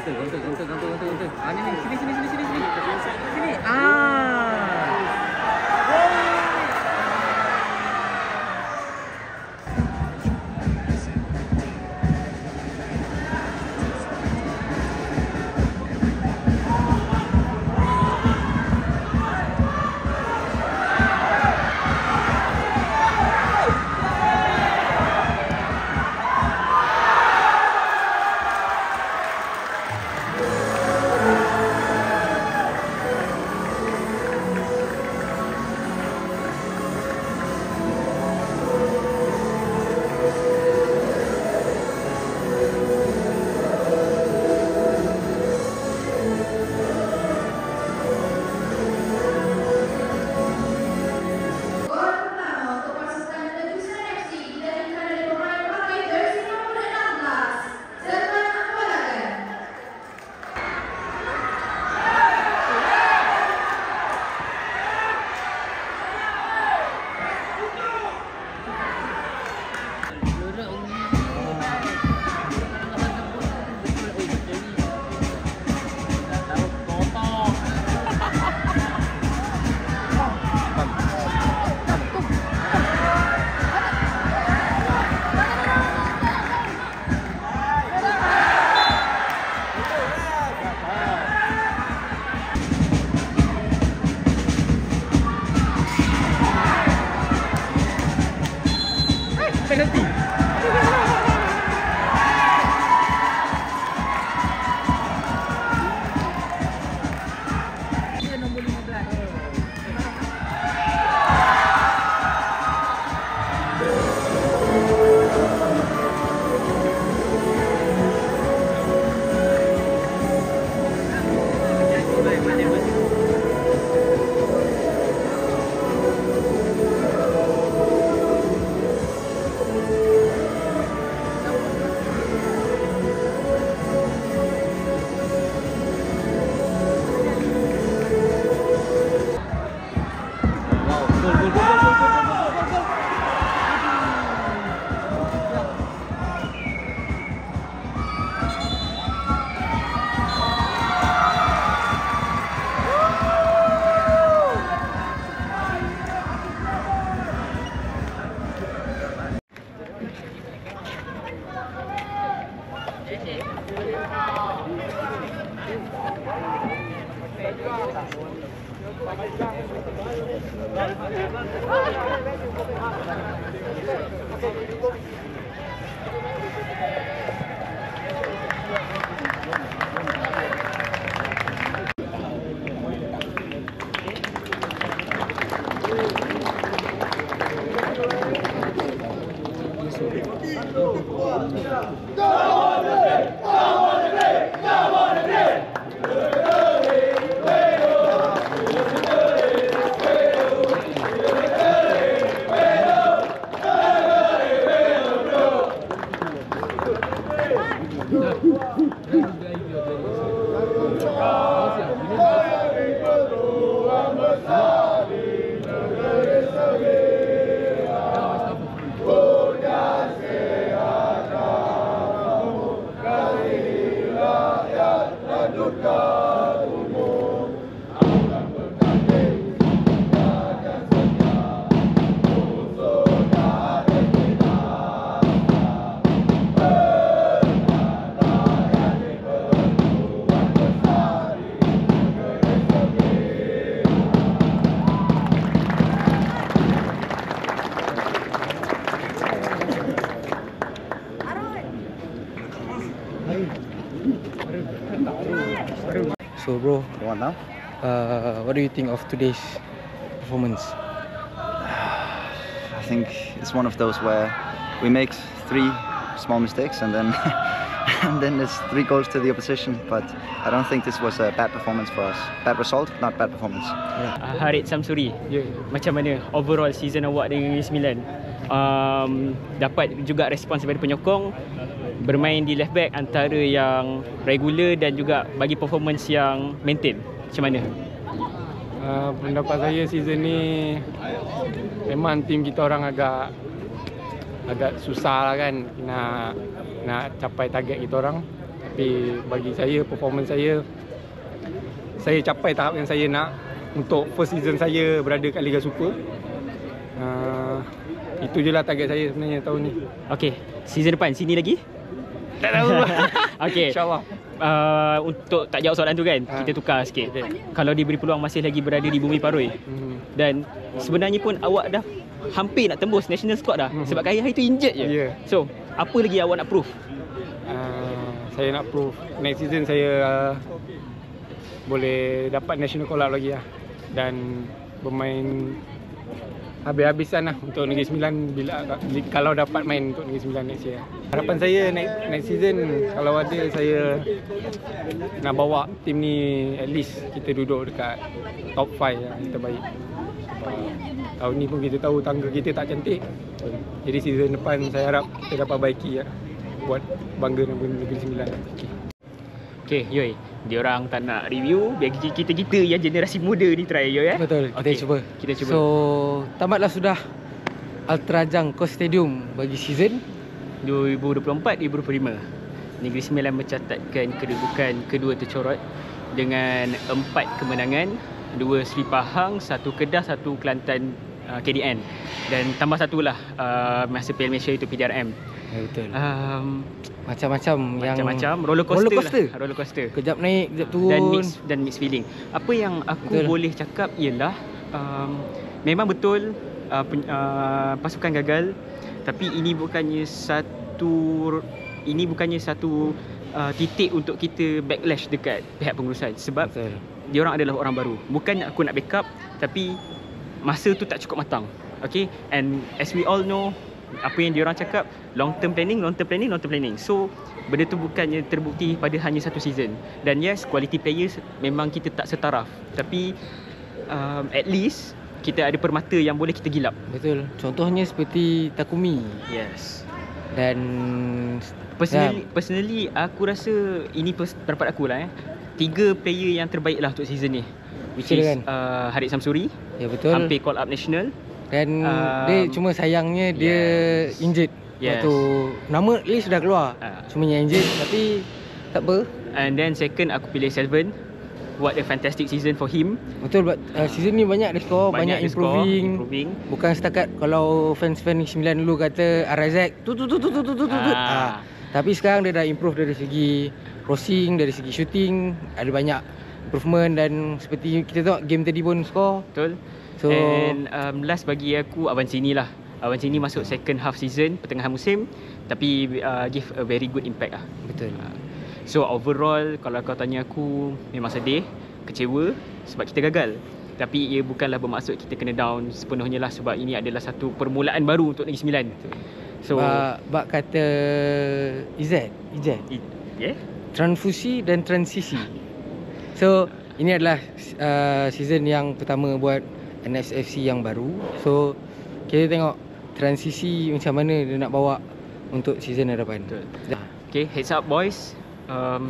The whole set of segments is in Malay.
Counter. Ah, ni. Sini. Ah. Penalti. Dia nombor 15. So bro, What now? what do you think of today's performance? I think it's one of those where we make 3 small mistakes and then and then there's 3 goals to the opposition. But I don't think this was a bad performance for us. Bad result, not bad performance. Harit Samsuri, macam mana overall season awak dengan Negeri Sembilan? Dapat juga respons daripada penyokong, bermain di left back antara yang regular dan juga bagi performance yang maintain. Macam mana? Pendapat saya season ni memang tim kita orang agak susah lah kan nak capai target kita orang. Tapi bagi saya, performance saya capai tahap yang saya nak untuk first season saya berada kat Liga Super. Itu je lah target saya sebenarnya tahun ni. Okey, season depan sini lagi? Tak tahu. Okey. InsyaAllah. Untuk tak jawab soalan tu kan, kita tukar sikit. Kalau diberi peluang masih lagi berada di Bumi Paroi, dan sebenarnya pun awak dah hampir nak tembus national squad dah, sebab Kai tu injured je. Yeah. So, apa lagi awak nak prove? Saya nak prove next season saya boleh dapat national call up lagi lah, dan bermain habis-habisan lah untuk Negeri Sembilan kalau dapat main untuk Negeri Sembilan next year. Harapan saya next season kalau ada, saya nak bawa tim ni at least kita duduk dekat top 5 yang terbaik. Tahun ni pun kita tahu tangga kita tak cantik, jadi season depan saya harap kita dapat baiki lah, buat bangga nama Negeri Sembilan. Okay, Yoi, diorang tak nak review, biar kita yang generasi muda ni try, Yoi. Betul, kita Okay, cuba. Kita cuba. So, tamatlah sudah Ultrajang Coast Stadium bagi season 2024-2025. Negeri Sembilan mencatatkan kedudukan kedua tercorot dengan 4 kemenangan, 2 Seri Pahang, 1 Kedah, 1 Kelantan KDN, dan tambah satu lah masa Piala Malaysia itu PDRM. Ya, betul. Macam-macam roller coaster. Kejap naik, kejap turun. Dan mix feeling. Apa yang aku boleh cakap ialah memang betul pasukan gagal, tapi ini bukannya satu titik untuk kita backlash dekat pihak pengurusan, sebab diorang adalah orang baru. Bukan aku nak backup, tapi masa tu tak cukup matang. Okay, and as we all know, apa yang diorang cakap, long term planning. So benda tu bukannya terbukti pada hanya satu season. Dan yes, quality players memang kita tak setaraf, tapi at least kita ada permata yang boleh kita gilap. Betul. Contohnya seperti Takumi. Yes. Dan personally aku rasa ini pendapat aku lah 3 player yang terbaik lah untuk season ni, which is Harid Samsuri. Ya, betul. Hampir call up national. Dan dia cuma sayangnya dia injured. Waktu nama list dah keluar, cuma yang injured, tapi tak apa. And then second aku pilih Selvan. What a fantastic season for him. Betul, season ni banyak dia score, banyak improving. Bukan setakat kalau fans-fans Sembilan dulu kata Arazak tapi sekarang dia dah improve dari segi crossing, dari segi shooting, ada banyak improvement. Dan seperti kita tengok game tadi pun score. Betul. So, and last bagi aku Avancini lah. Avancini masuk second half season, pertengahan musim, tapi give a very good impact lah. Betul. So overall, kalau kau tanya aku, memang sedih, kecewa sebab kita gagal. Tapi ia bukanlah bermaksud kita kena down sepenuhnya lah, sebab ini adalah satu permulaan baru untuk Negeri Sembilan. So bak kata Izzat, transfusi dan transisi. So ini adalah season yang pertama buat NSFC yang baru. So kita tengok transisi macam mana dia nak bawa untuk season hadapan. Okay, heads up boys.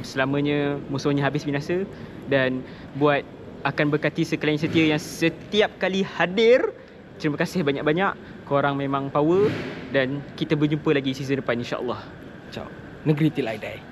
Selamanya musuhnya habis binasa, dan buat akan berkati sekalian setia yang setiap kali hadir, terima kasih banyak-banyak. Korang memang power, dan kita berjumpa lagi season depan insya-Allah. Ciao. Negeri till I die.